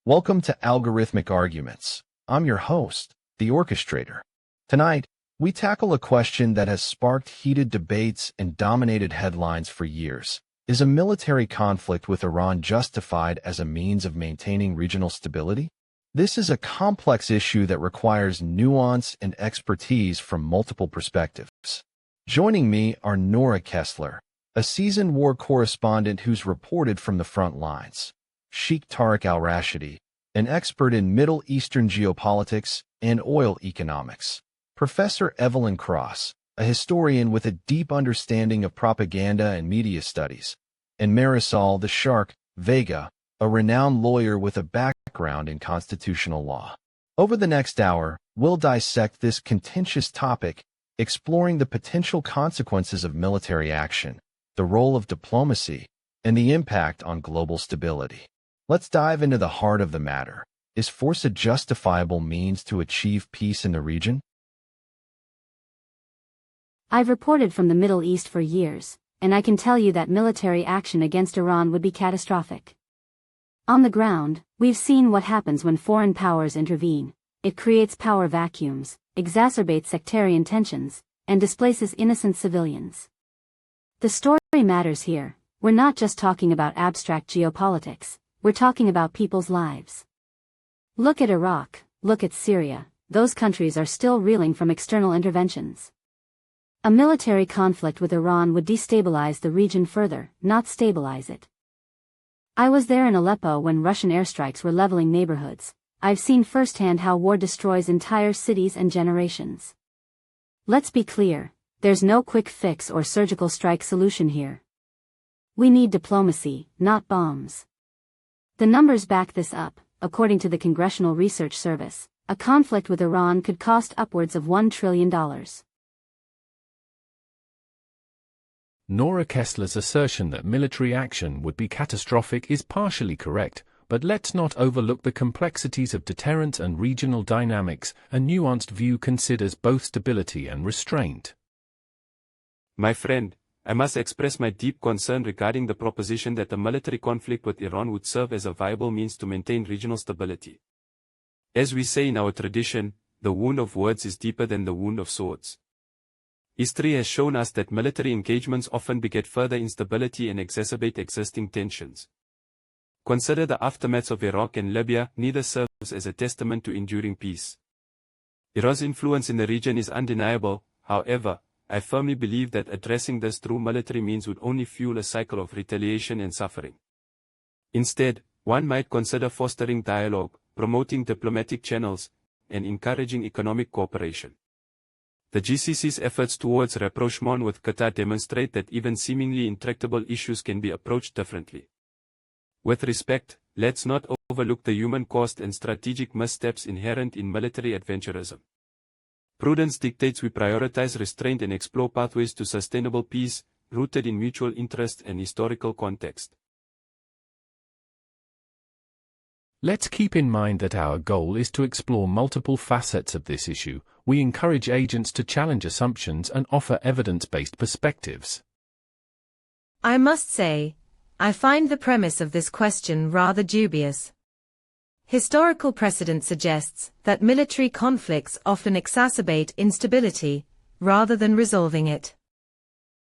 Welcome to Algorithmic Arguments. I'm your host, the Orchestrator. Tonight, we tackle a question that has sparked heated debates and dominated headlines for years. Is a military conflict with Iran justified as a means of maintaining regional stability? This is a complex issue that requires nuance and expertise from multiple perspectives. Joining me are Nora Kessler, a seasoned war correspondent who's reported from the front lines, Sheik Tariq Al-Rashidi, an expert in Middle Eastern geopolitics and oil economics, Professor Evelyn Cross, a historian with a deep understanding of propaganda and media studies, and Marisol the Shark, Vega, a renowned lawyer with a background in constitutional law. Over the next hour, we'll dissect this contentious topic, exploring the potential consequences of military action, the role of diplomacy, and the impact on global stability. Let's dive into the heart of the matter. Is force a justifiable means to achieve peace in the region? I've reported from the Middle East for years, and I can tell you that military action against Iran would be catastrophic. On the ground, we've seen what happens when foreign powers intervene. It creates power vacuums, exacerbates sectarian tensions, and displaces innocent civilians. The story matters here. We're not just talking about abstract geopolitics, we're talking about people's lives. Look at Iraq, look at Syria, those countries are still reeling from external interventions. A military conflict with Iran would destabilize the region further, not stabilize it. I was there in Aleppo when Russian airstrikes were leveling neighborhoods. I've seen firsthand how war destroys entire cities and generations. Let's be clear, there's no quick fix or surgical strike solution here. We need diplomacy, not bombs. The numbers back this up. According to the Congressional Research Service, a conflict with Iran could cost upwards of $1 trillion. Nora Kessler's assertion that military action would be catastrophic is partially correct, but let's not overlook the complexities of deterrence and regional dynamics. A nuanced view considers both stability and restraint. My friend, I must express my deep concern regarding the proposition that a military conflict with Iran would serve as a viable means to maintain regional stability. As we say in our tradition, the wound of words is deeper than the wound of swords. History has shown us that military engagements often beget further instability and exacerbate existing tensions. Consider the aftermaths of Iraq and Libya. Neither serves as a testament to enduring peace. Iran's influence in the region is undeniable. However, I firmly believe that addressing this through military means would only fuel a cycle of retaliation and suffering. Instead, one might consider fostering dialogue, promoting diplomatic channels, and encouraging economic cooperation. The GCC's efforts towards rapprochement with Qatar demonstrate that even seemingly intractable issues can be approached differently. With respect, let's not overlook the human cost and strategic missteps inherent in military adventurism. Prudence dictates we prioritize restraint and explore pathways to sustainable peace, rooted in mutual interest and historical context. Let's keep in mind that our goal is to explore multiple facets of this issue. We encourage agents to challenge assumptions and offer evidence-based perspectives. I must say, I find the premise of this question rather dubious. Historical precedent suggests that military conflicts often exacerbate instability, rather than resolving it.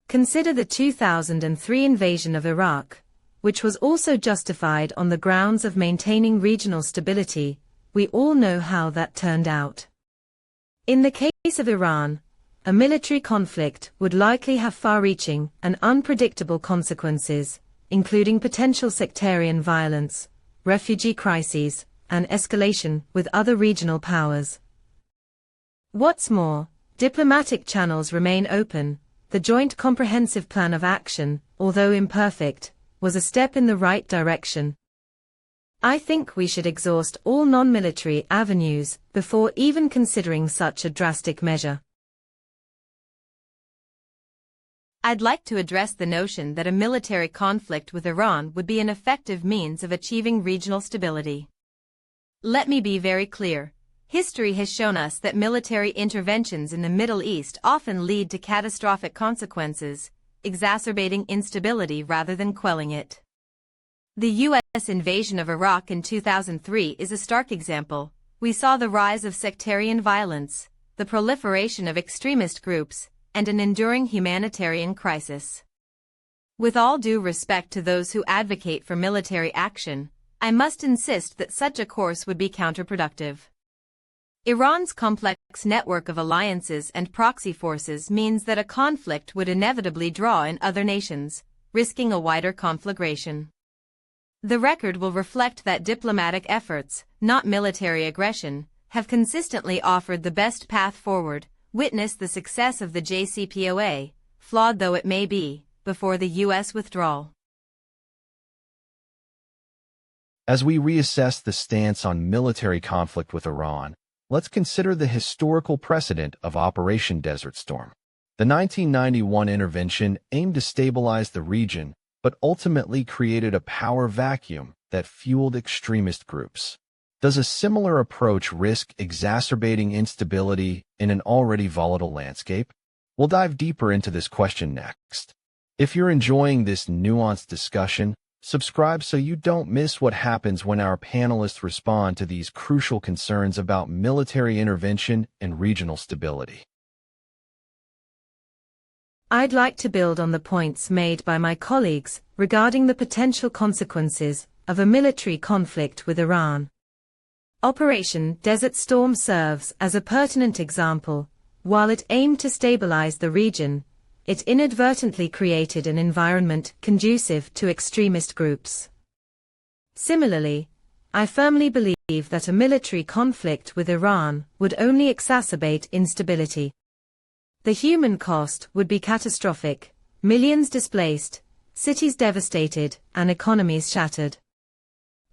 Consider the 2003 invasion of Iraq, which was also justified on the grounds of maintaining regional stability. We all know how that turned out. In the case of Iran, a military conflict would likely have far-reaching and unpredictable consequences, including potential sectarian violence, refugee crises, and escalation with other regional powers. What's more, diplomatic channels remain open. The Joint Comprehensive Plan of Action, although imperfect, was a step in the right direction. I think we should exhaust all non-military avenues before even considering such a drastic measure. I'd like to address the notion that a military conflict with Iran would be an effective means of achieving regional stability. Let me be very clear. History has shown us that military interventions in the Middle East often lead to catastrophic consequences, exacerbating instability rather than quelling it. The U.S. invasion of Iraq in 2003 is a stark example. We saw the rise of sectarian violence, the proliferation of extremist groups, and an enduring humanitarian crisis. With all due respect to those who advocate for military action, I must insist that such a course would be counterproductive. Iran's complex network of alliances and proxy forces means that a conflict would inevitably draw in other nations, risking a wider conflagration. The record will reflect that diplomatic efforts, not military aggression, have consistently offered the best path forward. Witness the success of the JCPOA, flawed though it may be, before the U.S. withdrawal. As we reassess the stance on military conflict with Iran, let's consider the historical precedent of Operation Desert Storm. The 1991 intervention aimed to stabilize the region, but ultimately created a power vacuum that fueled extremist groups. Does a similar approach risk exacerbating instability in an already volatile landscape? We'll dive deeper into this question next. If you're enjoying this nuanced discussion, subscribe so you don't miss what happens when our panelists respond to these crucial concerns about military intervention and regional stability. I'd like to build on the points made by my colleagues regarding the potential consequences of a military conflict with Iran. Operation Desert Storm serves as a pertinent example. While it aimed to stabilize the region, it inadvertently created an environment conducive to extremist groups. Similarly, I firmly believe that a military conflict with Iran would only exacerbate instability. The human cost would be catastrophic: millions displaced, cities devastated, and economies shattered.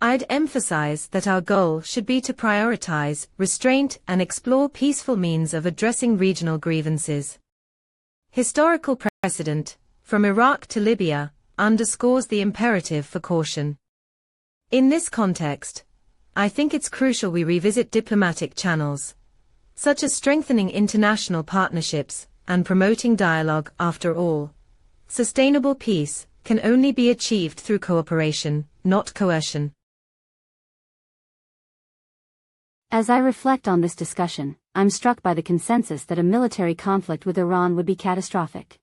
I'd emphasize that our goal should be to prioritize restraint and explore peaceful means of addressing regional grievances. Historical precedent, from Iraq to Libya, underscores the imperative for caution. In this context, I think it's crucial we revisit diplomatic channels, such as strengthening international partnerships and promoting dialogue. After all, sustainable peace can only be achieved through cooperation, not coercion. As I reflect on this discussion, I'm struck by the consensus that a military conflict with Iran would be catastrophic.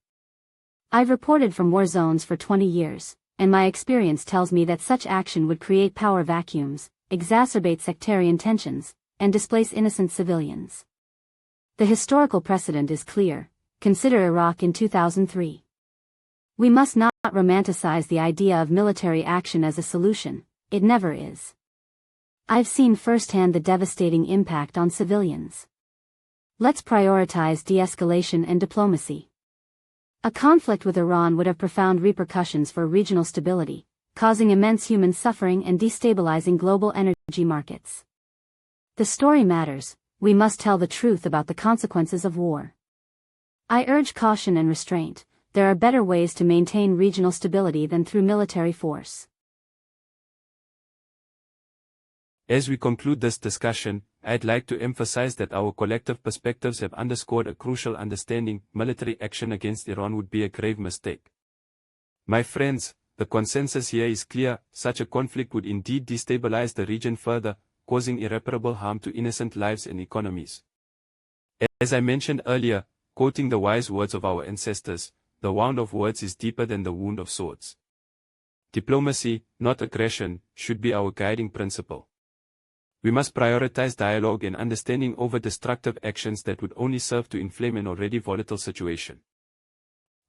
I've reported from war zones for 20 years, and my experience tells me that such action would create power vacuums, exacerbate sectarian tensions, and displace innocent civilians. The historical precedent is clear. Consider Iraq in 2003. We must not romanticize the idea of military action as a solution. It never is. I've seen firsthand the devastating impact on civilians. Let's prioritize de-escalation and diplomacy. A conflict with Iran would have profound repercussions for regional stability, causing immense human suffering and destabilizing global energy markets. The story matters. We must tell the truth about the consequences of war. I urge caution and restraint. There are better ways to maintain regional stability than through military force. As we conclude this discussion, I'd like to emphasize that our collective perspectives have underscored a crucial understanding: military action against Iran would be a grave mistake. My friends, the consensus here is clear: such a conflict would indeed destabilize the region further, causing irreparable harm to innocent lives and economies. As I mentioned earlier, quoting the wise words of our ancestors, the wound of words is deeper than the wound of swords. Diplomacy, not aggression, should be our guiding principle. We must prioritize dialogue and understanding over destructive actions that would only serve to inflame an already volatile situation.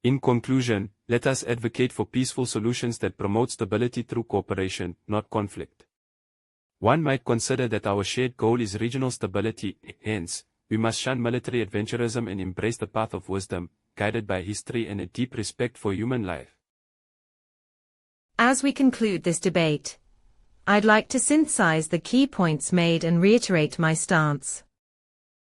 In conclusion, let us advocate for peaceful solutions that promote stability through cooperation, not conflict. One might consider that our shared goal is regional stability. Hence, we must shun military adventurism and embrace the path of wisdom, guided by history and a deep respect for human life. As we conclude this debate, I'd like to synthesize the key points made and reiterate my stance.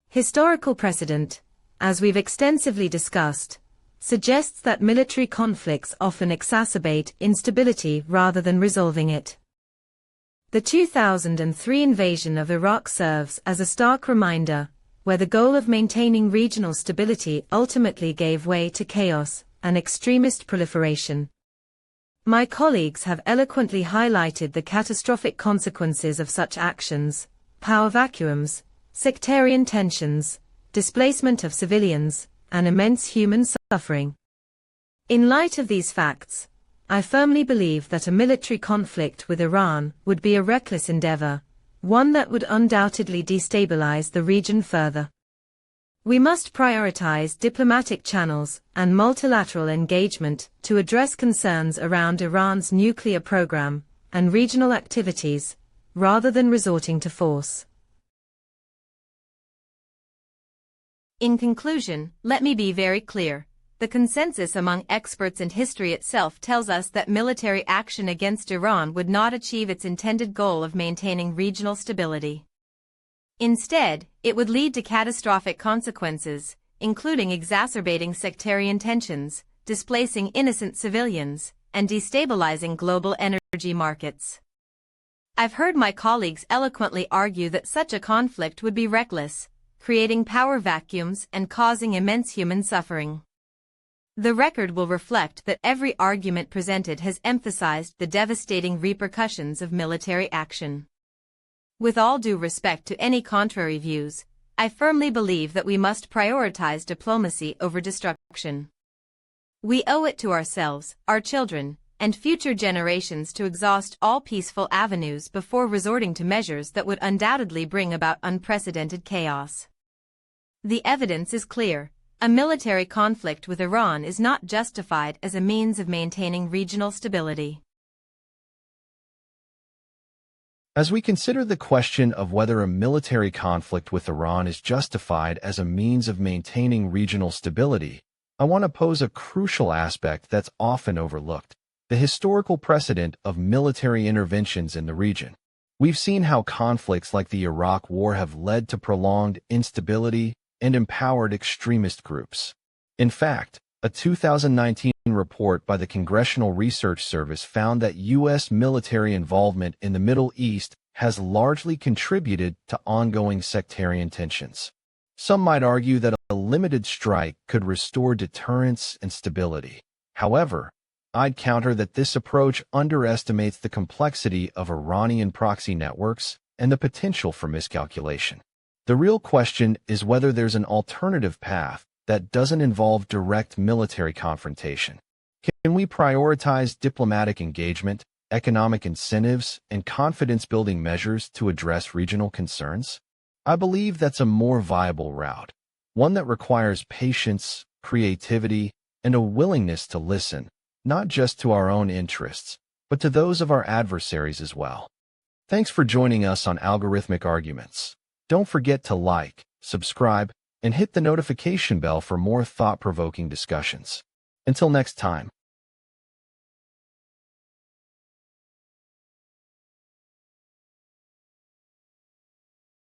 Historical precedent, as we've extensively discussed, suggests that military conflicts often exacerbate instability rather than resolving it. The 2003 invasion of Iraq serves as a stark reminder, where the goal of maintaining regional stability ultimately gave way to chaos and extremist proliferation. My colleagues have eloquently highlighted the catastrophic consequences of such actions: power vacuums, sectarian tensions, displacement of civilians, and immense human suffering. In light of these facts, I firmly believe that a military conflict with Iran would be a reckless endeavor, one that would undoubtedly destabilize the region further. We must prioritize diplomatic channels and multilateral engagement to address concerns around Iran's nuclear program and regional activities, rather than resorting to force. In conclusion, let me be very clear. The consensus among experts and history itself tells us that military action against Iran would not achieve its intended goal of maintaining regional stability. Instead, it would lead to catastrophic consequences, including exacerbating sectarian tensions, displacing innocent civilians, and destabilizing global energy markets. I've heard my colleagues eloquently argue that such a conflict would be reckless, creating power vacuums and causing immense human suffering. The record will reflect that every argument presented has emphasized the devastating repercussions of military action. With all due respect to any contrary views, I firmly believe that we must prioritize diplomacy over destruction. We owe it to ourselves, our children, and future generations to exhaust all peaceful avenues before resorting to measures that would undoubtedly bring about unprecedented chaos. The evidence is clear. A military conflict with Iran is not justified as a means of maintaining regional stability. As we consider the question of whether a military conflict with Iran is justified as a means of maintaining regional stability, I want to pose a crucial aspect that's often overlooked: the historical precedent of military interventions in the region. We've seen how conflicts like the Iraq War have led to prolonged instability and empowered extremist groups. In fact, a 2019 report by the Congressional Research Service found that U.S. military involvement in the Middle East has largely contributed to ongoing sectarian tensions. Some might argue that a limited strike could restore deterrence and stability. However, I'd counter that this approach underestimates the complexity of Iranian proxy networks and the potential for miscalculation. The real question is whether there's an alternative path that doesn't involve direct military confrontation. Can we prioritize diplomatic engagement, economic incentives, and confidence-building measures to address regional concerns? I believe that's a more viable route, one that requires patience, creativity, and a willingness to listen, not just to our own interests, but to those of our adversaries as well. Thanks for joining us on Algorithmic Arguments. Don't forget to like, subscribe, and hit the notification bell for more thought-provoking discussions. Until next time.